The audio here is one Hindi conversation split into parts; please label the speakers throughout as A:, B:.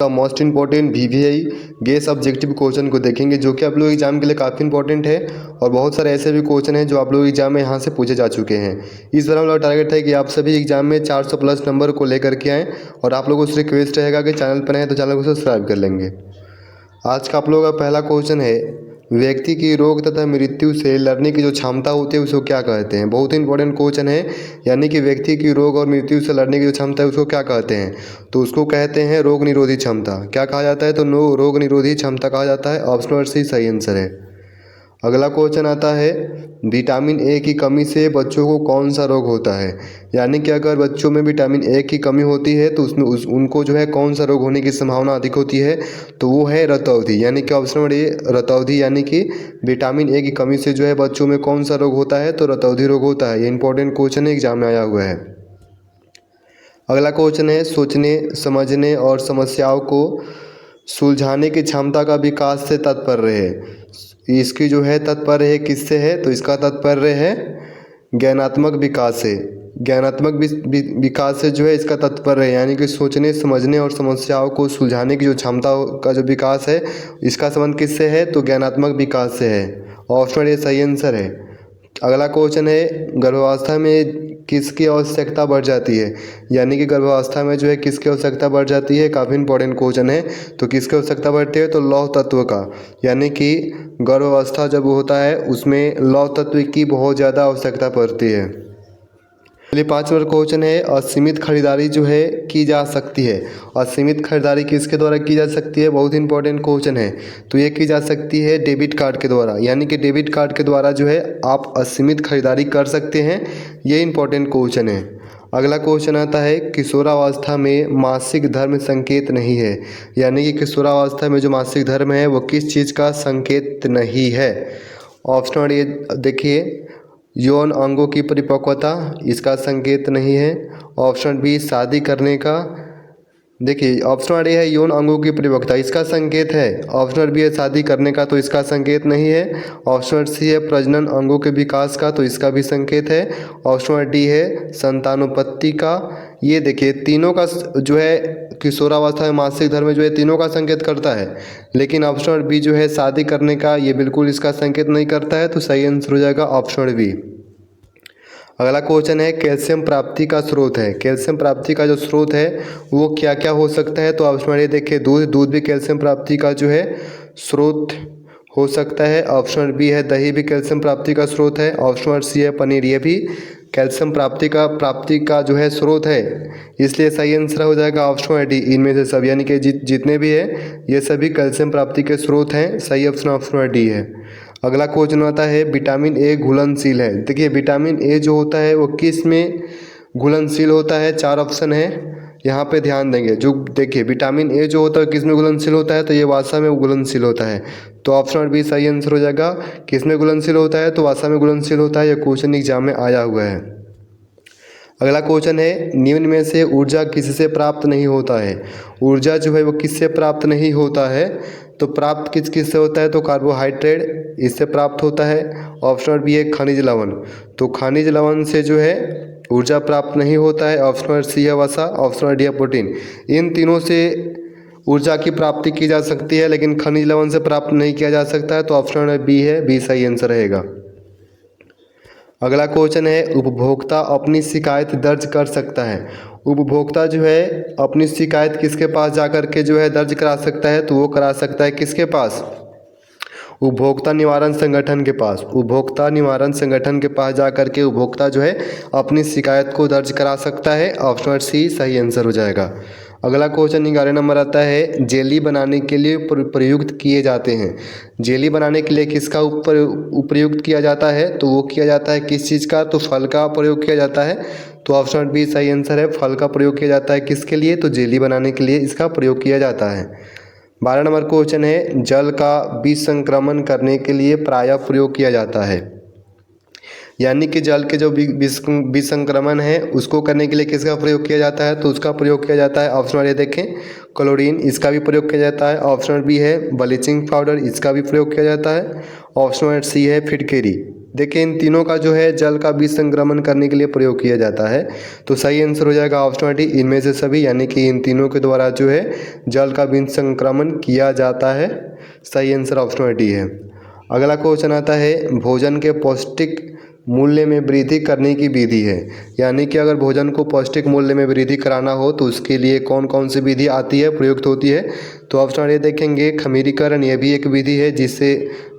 A: Most important VVI guess objective question को देखेंगे, जो कि आप लोग एग्जाम के लिए काफ़ी इंपॉर्टेंट है। और बहुत सारे ऐसे भी क्वेश्चन हैं जो आप लोग एग्जाम में यहाँ से पूछे जा चुके हैं। इस बार हम लोग टारगेट है कि आप सभी एग्जाम में 400 प्लस नंबर को लेकर के आएँ। और आप लोगों से रिक्वेस्ट रहेगा कि चैनल पर हैं तो चैनल को सब्सक्राइब कर लेंगे। आज का आप लोगों का पहला क्वेश्चन है, व्यक्ति की रोग तथा मृत्यु से लड़ने की जो क्षमता होती है उसको क्या कहते हैं। बहुत ही इंपॉर्टेंट क्वेश्चन है, यानी कि व्यक्ति की रोग और मृत्यु से लड़ने की जो क्षमता है उसको क्या कहते हैं। तो उसको कहते हैं रोग निरोधी क्षमता। क्या कहा जाता है, तो रोग निरोधी क्षमता कहा जाता है। ऑप्शन नंबर सी सही आंसर है। अगला क्वेश्चन आता है, विटामिन ए की कमी से बच्चों को कौन सा रोग होता है। यानी कि अगर बच्चों में विटामिन ए की कमी होती है तो उसमें उनको जो है कौन सा रोग होने की संभावना अधिक होती है, तो वो है रतौंधी। यानी कि ऑप्शन नंबर ए रतौंधी, यानी कि विटामिन ए की कमी से जो है बच्चों में कौन सा रोग होता है, तो रतौंधी रोग होता है। ये इंपॉर्टेंट क्वेश्चन है, एग्जाम में आया हुआ है। अगला क्वेश्चन है, सोचने समझने और समस्याओं को सुलझाने की क्षमता का विकास से तात्पर्य है। इसकी जो है तात्पर्य है किससे है, तो इसका तात्पर्य है ज्ञानात्मक विकास से। ज्ञानात्मक विकास से जो है इसका तात्पर्य है, यानी कि सोचने समझने और समस्याओं को सुलझाने की जो क्षमता का जो विकास है, इसका संबंध किससे है, तो ज्ञानात्मक विकास से है। ऑप्शन ए सही आंसर है। अगला क्वेश्चन है, गर्भावस्था में किसकी आवश्यकता बढ़ जाती है। यानी कि गर्भावस्था में जो है किसकी आवश्यकता बढ़ जाती है, काफ़ी इंपॉर्टेंट क्वेश्चन है। तो किसकी आवश्यकता बढ़ती है, तो लौह तत्व का। यानी कि गर्भावस्था जब होता है उसमें लौह तत्व की बहुत ज़्यादा आवश्यकता पड़ती है। चलिए 5 नंबर क्वेश्चन है, असीमित खरीदारी जो है की जा सकती है। असीमित खरीदारी किसके द्वारा की जा सकती है, बहुत इंपॉर्टेंट क्वेश्चन है। तो ये की जा सकती है डेबिट कार्ड के द्वारा। यानी कि डेबिट कार्ड के द्वारा जो है आप असीमित खरीदारी कर सकते हैं। ये इंपॉर्टेंट क्वेश्चन है। अगला क्वेश्चन आता है, किशोरावस्था में मासिक धर्म संकेत नहीं है। यानी कि किशोरावस्था में जो मासिक धर्म है वो किस चीज़ का संकेत नहीं है। ऑप्शन नंबर ए देखिए, यौन अंगों की परिपक्वता, इसका संकेत नहीं है। ऑप्शन बी शादी करने का, देखिए ऑप्शन नंबर ए है यौन अंगों की परिपक्वता, इसका संकेत है। ऑप्शन नंबर बी है शादी करने का, तो इसका संकेत नहीं है। ऑप्शन नंबर सी है प्रजनन अंगों के विकास का, तो इसका भी संकेत है। ऑप्शन नंबर डी है संतानोत्पत्ति का। ये देखिए तीनों का जो है किशोरावस्था में मासिक धर्म जो है तीनों का संकेत करता है, लेकिन ऑप्शन नंबर बी जो है शादी करने का ये बिल्कुल इसका संकेत नहीं करता है। तो सही आंसर हो जाएगा ऑप्शन नंबर बी। अगला क्वेश्चन है, कैल्शियम प्राप्ति का स्रोत है। कैल्शियम प्राप्ति का जो स्रोत है वो क्या क्या हो सकता है, तो ऑप्शन नंबर ए देखिए दूध भी कैल्शियम प्राप्ति का जो है स्रोत हो सकता है। ऑप्शन नंबर बी है दही भी कैल्शियम प्राप्ति का स्रोत है। ऑप्शन नंबर सी है पनीर, ये भी कैल्शियम प्राप्ति का जो है स्रोत है। इसलिए सही आंसर हो जाएगा ऑप्शन नंबर डी, इनमें से सब। यानी कि जितने भी है ये सभी कैल्शियम प्राप्ति के स्रोत हैं। सही ऑप्शन नंबर डी है। अगला क्वेश्चन आता है, विटामिन ए घुलनशील है। देखिए विटामिन ए जो होता है वो किस में घुलनशील होता है, 4 ऑप्शन है, यहाँ पे ध्यान देंगे। जो देखिए विटामिन ए जो होता है किस में घुलनशील होता है, तो ये वसा में घुलनशील होता है। तो ऑप्शन नंबर बी सही आंसर हो जाएगा। किस में घुलनशील होता है, तो वसा में घुलनशील होता है। यह क्वेश्चन एग्जाम में आया हुआ है। अगला क्वेश्चन है, निम्न में से ऊर्जा किससे प्राप्त नहीं होता है। ऊर्जा जो है वो किससे प्राप्त नहीं होता है, तो प्राप्त किस से होता है, तो कार्बोहाइड्रेट इससे प्राप्त होता है। ऑप्शन नंबर बी है खनिज लवण, तो खनिज लवण से जो है ऊर्जा प्राप्त नहीं होता है। ऑप्शन नंबर सी है वसा। ऑप्शन नंबर डी है प्रोटीन। इन तीनों से ऊर्जा की प्राप्ति की जा सकती है, लेकिन खनिज लवण से प्राप्त नहीं किया जा सकता है। तो ऑप्शन नंबर बी है, बी सही आंसर रहेगा। अगला क्वेश्चन है, उपभोक्ता अपनी शिकायत दर्ज कर सकता है। उपभोक्ता जो है अपनी शिकायत किसके पास जाकर के जो है दर्ज करा सकता है, तो वो करा सकता है किसके पास, उपभोक्ता निवारण संगठन के पास। उपभोक्ता निवारण संगठन के पास जाकर के उपभोक्ता जो है अपनी शिकायत को दर्ज करा सकता है। ऑप्शन नंबर सी सही आंसर हो जाएगा। अगला क्वेश्चन 11 नंबर आता है, जेली बनाने के लिए प्रयुक्त किए जाते हैं। जेली बनाने के लिए किसका उपयुक्त किया जाता है, तो वो किया जाता है किस चीज़ का, तो फल का प्रयोग किया जाता है। तो ऑप्शन बी सही आंसर है, फल का प्रयोग किया जाता है किसके लिए, तो जेली बनाने के लिए इसका प्रयोग किया जाता है। 12 नंबर क्वेश्चन है, जल का विसंक्रमण करने के लिए प्रायः प्रयोग किया जाता है। यानी कि जल के जो विसंक्रमण है उसको करने के लिए किसका प्रयोग किया जाता है, तो उसका प्रयोग किया जाता है। ऑप्शन ए देखें क्लोरीन, इसका भी प्रयोग किया जाता है। ऑप्शन बी है ब्लीचिंग पाउडर, इसका भी प्रयोग किया जाता है। ऑप्शन सी है फिटकेरी। देखिए इन तीनों का जो है जल का बीज संक्रमण करने के लिए प्रयोग किया जाता है। तो सही आंसर हो जाएगा ऑप्शन डी, इनमें से सभी, यानी कि इन तीनों के द्वारा जो है जल का बीज संक्रमण किया जाता है। सही आंसर ऑप्शन डी है। अगला क्वेश्चन आता है भोजन के पौष्टिक मूल्य में वृद्धि करने की विधि है, यानी कि अगर भोजन को पौष्टिक मूल्य में वृद्धि कराना हो तो उसके लिए कौन कौन सी विधि आती है, प्रयुक्त होती है। तो ऑप्शन ए देखेंगे खमीरीकरण, यह भी एक विधि है जिससे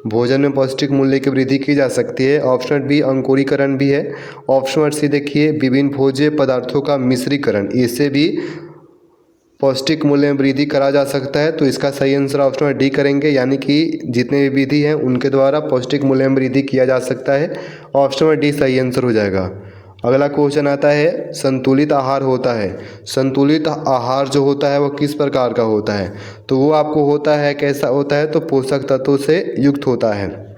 A: भोजन में पौष्टिक मूल्य की वृद्धि की जा सकती है। ऑप्शन बी अंकुरीकरण भी है। ऑप्शन सी देखिए विभिन्न भोज्य पदार्थों का मिश्रीकरण, इससे भी पौष्टिक मूल्य में वृद्धि करा जा सकता है। तो इसका सही आंसर ऑप्शन डी करेंगे, यानी कि जितने भी विधि हैं उनके द्वारा पौष्टिक मूल्य में वृद्धि किया जा सकता है। ऑप्शन डी सही आंसर हो जाएगा। अगला क्वेश्चन आता है संतुलित आहार होता है। संतुलित आहार जो होता है वो किस प्रकार का होता है, तो वो आपको होता है कैसा होता है, तो पोषक तत्वों से युक्त होता है।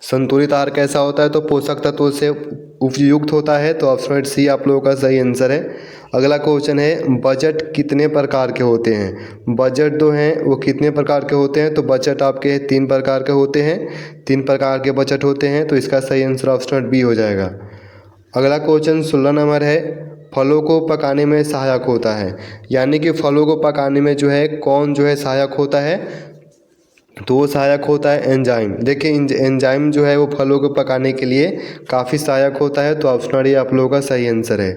A: संतुलित आहार कैसा होता है, तो पोषक तत्वों से उपयुक्त होता है। तो ऑप्शन सी आप लोगों का सही आंसर है। अगला क्वेश्चन है बजट कितने प्रकार के होते हैं। बजट जो हैं वो कितने प्रकार के होते हैं, तो बजट आपके 3 प्रकार के होते हैं। 3 प्रकार के बजट होते हैं। तो इसका सही आंसर ऑप्शन बी हो जाएगा। अगला क्वेश्चन 16 नंबर है फलों को पकाने में सहायक होता है, यानी कि फलों को पकाने में जो है कौन जो है सहायक होता है, तो वो सहायक होता है एंजाइम। देखिए एंजाइम जो है वो फलों को पकाने के लिए काफ़ी सहायक होता है। तो ऑप्शन डी आप लोगों का सही आंसर है।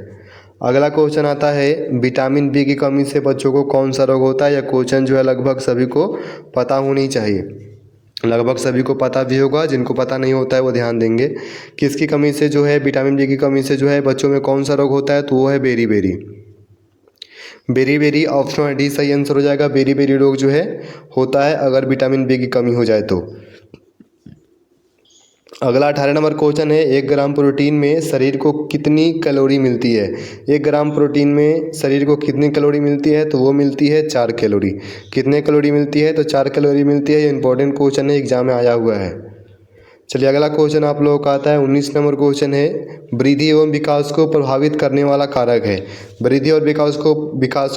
A: अगला क्वेश्चन आता है विटामिन बी की कमी से बच्चों को कौन सा रोग होता है। यह क्वेश्चन जो है लगभग सभी को पता होनी चाहिए, लगभग सभी को पता भी होगा, जिनको पता नहीं होता है वो ध्यान देंगे। किसकी कमी से जो है विटामिन बी की कमी से जो है बच्चों में कौन सा रोग होता है, तो वो है बेरी बेरी ऑप्शन डी सही आंसर हो जाएगा। बेरी रोग जो है होता है अगर विटामिन बी की कमी हो जाए तो। अगला 18 नंबर क्वेश्चन है 1 ग्राम प्रोटीन में शरीर को कितनी कैलोरी मिलती है। 1 ग्राम प्रोटीन में शरीर को कितनी कैलोरी मिलती है, तो वो मिलती है 4 कैलोरी। कितने कैलोरी मिलती है, तो 4 कैलोरी मिलती है। ये इंपॉर्टेंट क्वेश्चन है, एग्जाम में आया हुआ है। चलिए अगला क्वेश्चन आप लोगों का आता है 19 नंबर क्वेश्चन है वृद्धि एवं विकास को प्रभावित करने वाला कारक है। वृद्धि और विकास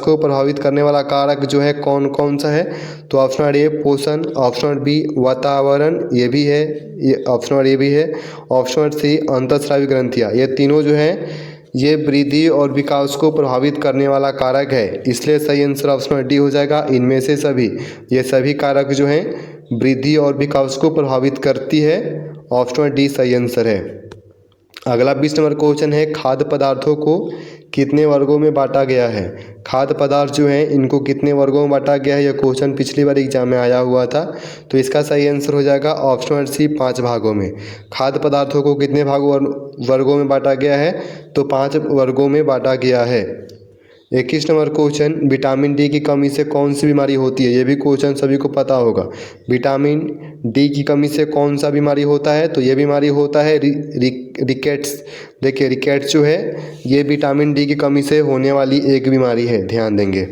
A: को प्रभावित करने वाला कारक जो है कौन कौन सा है, तो ऑप्शन ए पोषण, ऑप्शन बी वातावरण, ये भी है, ये ऑप्शन ए भी है, ऑप्शन सी अंतःस्रावी ग्रंथियाँ। ये तीनों जो हैं ये वृद्धि और विकास को प्रभावित करने वाला कारक है, इसलिए सही आंसर ऑप्शन डी हो जाएगा। इनमें से सभी, ये सभी कारक जो हैं वृद्धि और विकास को प्रभावित करती है। ऑप्शन डी सही आंसर है। अगला 20 नंबर क्वेश्चन है खाद्य पदार्थों को कितने वर्गों में बांटा गया है। खाद्य पदार्थ जो हैं इनको कितने वर्गों में बांटा गया है, यह क्वेश्चन पिछली बार एग्जाम में आया हुआ था। तो इसका सही आंसर हो जाएगा ऑप्शन सी 5 भागों में। खाद्य पदार्थों को कितने वर्गों में बांटा गया है, तो 5 वर्गों में बांटा गया है। 21 नंबर क्वेश्चन विटामिन डी की कमी से कौन सी बीमारी होती है। ये भी क्वेश्चन सभी को पता होगा। विटामिन डी की कमी से कौन सा बीमारी होता है, तो ये बीमारी होता है रिकेट्स। देखिए रिकेट्स जो है ये विटामिन डी की कमी से होने वाली एक बीमारी है, ध्यान देंगे।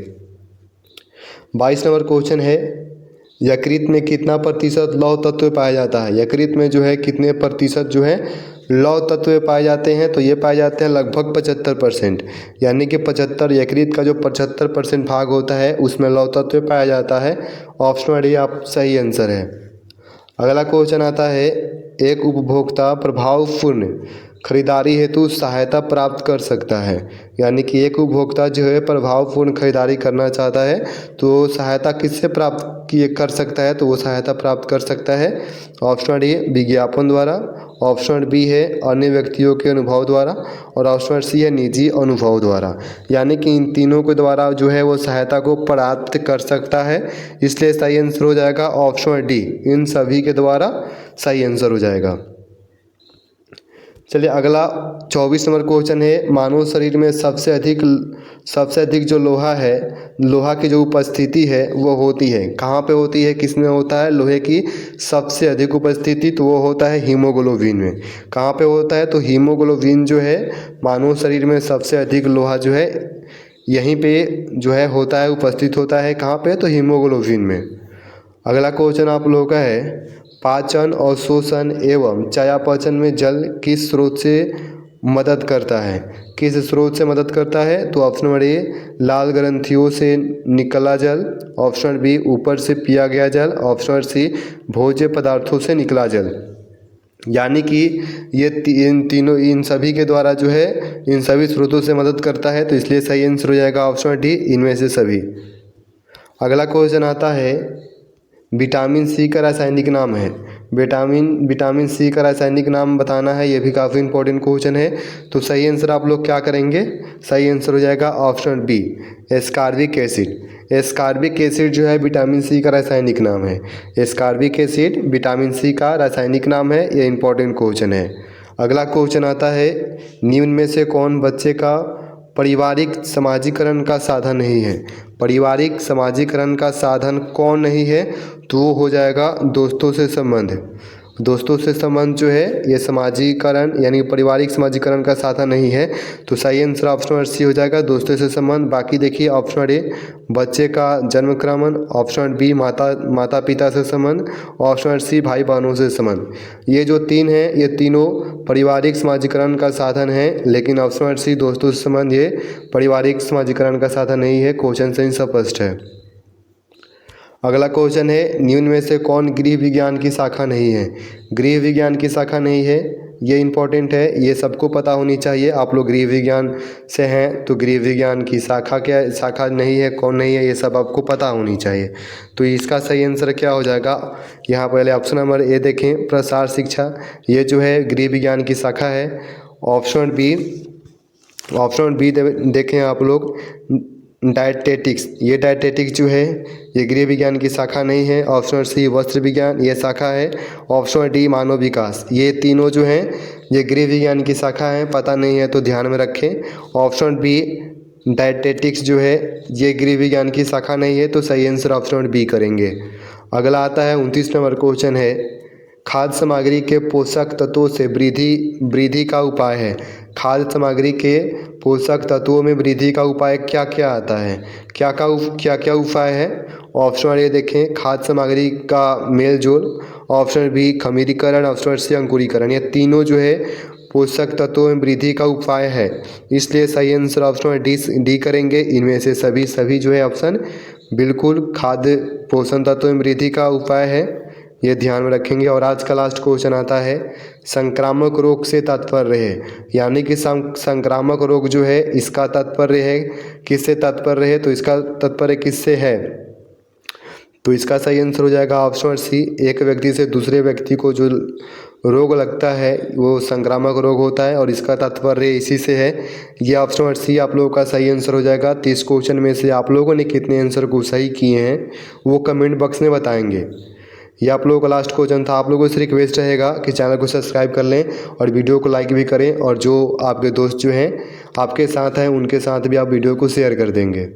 A: 22 नंबर क्वेश्चन है यकृत में कितना प्रतिशत लौह तत्व पाया जाता है। यकृत में जो है कितने प्रतिशत जो है लौह तत्व पाए जाते हैं, तो ये पाए जाते हैं लगभग 75%, यानी कि 75 यकृत का जो 75% भाग होता है उसमें लौह तत्व पाया जाता है। ऑप्शन डी आप सही आंसर है। अगला क्वेश्चन आता है एक उपभोक्ता प्रभावपूर्ण खरीदारी हेतु सहायता प्राप्त कर सकता है, यानी कि एक उपभोक्ता जो है प्रभावपूर्ण खरीदारी करना चाहता है तो सहायता किससे प्राप्त कर सकता है, तो वो सहायता प्राप्त कर सकता है। ऑप्शन डी विज्ञापन द्वारा, ऑप्शन बी है अन्य व्यक्तियों के अनुभव द्वारा, और ऑप्शन सी है निजी अनुभव द्वारा। यानी कि इन तीनों के द्वारा जो है वो सहायता को प्राप्त कर सकता है, इसलिए सही आंसर हो जाएगा ऑप्शन डी, इन सभी के द्वारा सही आंसर हो जाएगा। चलिए अगला 24 नंबर क्वेश्चन है मानव शरीर में सबसे अधिक जो लोहा है, लोहा की जो उपस्थिति है वो होती है कहाँ पे होती है, किसमें होता है लोहे की सबसे अधिक उपस्थिति, तो वो होता है हीमोग्लोबिन में। कहाँ पे होता है, तो हीमोग्लोबिन जो है मानव शरीर में सबसे अधिक लोहा जो है यहीं पे जो है होता है, उपस्थित होता है। कहाँ पे, तो हीमोग्लोबिन में। अगला क्वेश्चन आप लोगों का है पाचन और शोषण एवं चयापचय में जल किस स्रोत से मदद करता है। किस स्रोत से मदद करता है, तो ऑप्शन ए लाल ग्रंथियों से निकला जल, ऑप्शन बी ऊपर से पिया गया जल, ऑप्शन सी भोज्य पदार्थों से निकला जल। यानी कि ये इन सभी के द्वारा जो है इन सभी स्रोतों से मदद करता है, तो इसलिए सही आंसर हो जाएगा ऑप्शन डी, इनमें से सभी। अगला क्वेश्चन आता है विटामिन सी का रासायनिक नाम है। विटामिन सी का रासायनिक नाम बताना है, ये भी काफ़ी इंपॉर्टेंट क्वेश्चन है। तो सही आंसर आप लोग क्या करेंगे, सही आंसर हो जाएगा option B, ascorbic acid. Ascorbic acid जो है विटामिन सी का रासायनिक नाम है। एस्कॉर्बिक एसिड विटामिन सी का रासायनिक नाम है, ये इंपॉर्टेंट क्वेश्चन है। अगला क्वेश्चन आता है निम्न में से कौन बच्चे का पारिवारिक समाजीकरण का साधन नहीं है। पारिवारिक समाजीकरण का साधन कौन नहीं है, तो वो हो जाएगा दोस्तों से संबंध। दोस्तों से संबंध जो है ये समाजीकरण यानी पारिवारिक समाजीकरण का साधन नहीं है, तो सही आंसर ऑप्शन सी हो जाएगा, दोस्तों से संबंध। बाकी देखिए ऑप्शन ए बच्चे का जन्म क्रमण, ऑप्शन बी माता पिता से संबंध, ऑप्शन सी भाई बहनों से संबंध। ये जो तीन है ये तीनों पारिवारिक समाजीकरण का साधन है, लेकिन ऑप्शन सी दोस्तों से संबंध ये पारिवारिक समाजीकरण का साधन नहीं है। क्वेश्चन से स्पष्ट है। अगला क्वेश्चन है निम्न में से कौन गृह विज्ञान की शाखा नहीं है। गृह विज्ञान की शाखा नहीं है, ये इंपॉर्टेंट है, ये सबको पता होनी चाहिए। आप लोग गृह विज्ञान से हैं तो गृह विज्ञान की शाखा नहीं है, कौन नहीं है, ये सब आपको पता होनी चाहिए। तो इसका सही आंसर क्या हो जाएगा, यहाँ पहले ऑप्शन नंबर ए देखें, प्रसार शिक्षा, ये जो है गृह विज्ञान की शाखा है। ऑप्शन बी देखें आप लोग, डायटेटिक्स, ये डायटेटिक्स जो है ये गृह विज्ञान की शाखा नहीं है। ऑप्शन सी वस्त्र विज्ञान, ये शाखा है। ऑप्शन डी मानव विकास, ये तीनों जो हैं ये गृह विज्ञान की शाखा है, पता नहीं है तो ध्यान में रखें। ऑप्शन बी डायटेटिक्स जो है ये गृह विज्ञान की शाखा नहीं है, तो सही आंसर ऑप्शन बी करेंगे। अगला आता है 29 नंबर क्वेश्चन है खाद्य सामग्री के पोषक तत्वों से वृद्धि का उपाय है। खाद्य सामग्री के पोषक तत्वों में वृद्धि का उपाय क्या क्या आता है, क्या क्या उपाय है। ऑप्शन ए देखें खाद्य सामग्री का मेल जोल, ऑप्शन बी खमीरीकरण, ऑप्शन सी अंकुरीकरण। ये तीनों जो है पोषक तत्वों में वृद्धि का उपाय है, इसलिए सही आंसर ऑप्शन डी करेंगे। इनमें से सभी जो है ऑप्शन बिल्कुल खाद्य पोषण तत्वों में वृद्धि का उपाय है, ये ध्यान में रखेंगे। और आज का लास्ट क्वेश्चन आता है संक्रामक रोग से तात्पर्य है, यानी कि संक्रामक रोग जो है इसका तात्पर्य है किससे तात्पर्य है, तो इसका तात्पर्य किससे है, तो इसका सही आंसर हो जाएगा ऑप्शन सी, एक व्यक्ति से दूसरे व्यक्ति को जो रोग लगता है वो संक्रामक रोग होता है और इसका तात्पर्य इसी से है। ये ऑप्शन सी आप लोगों का सही आंसर हो जाएगा। 30 क्वेश्चन में से आप लोगों ने कितने आंसर को सही किए हैं वो कमेंट बॉक्स में बताएंगे। ये आप लोगों का लास्ट क्वेश्चन था। आप लोगों से रिक्वेस्ट रहेगा कि चैनल को सब्सक्राइब कर लें और वीडियो को लाइक भी करें, और जो आपके दोस्त जो हैं आपके साथ हैं उनके साथ भी आप वीडियो को शेयर कर देंगे।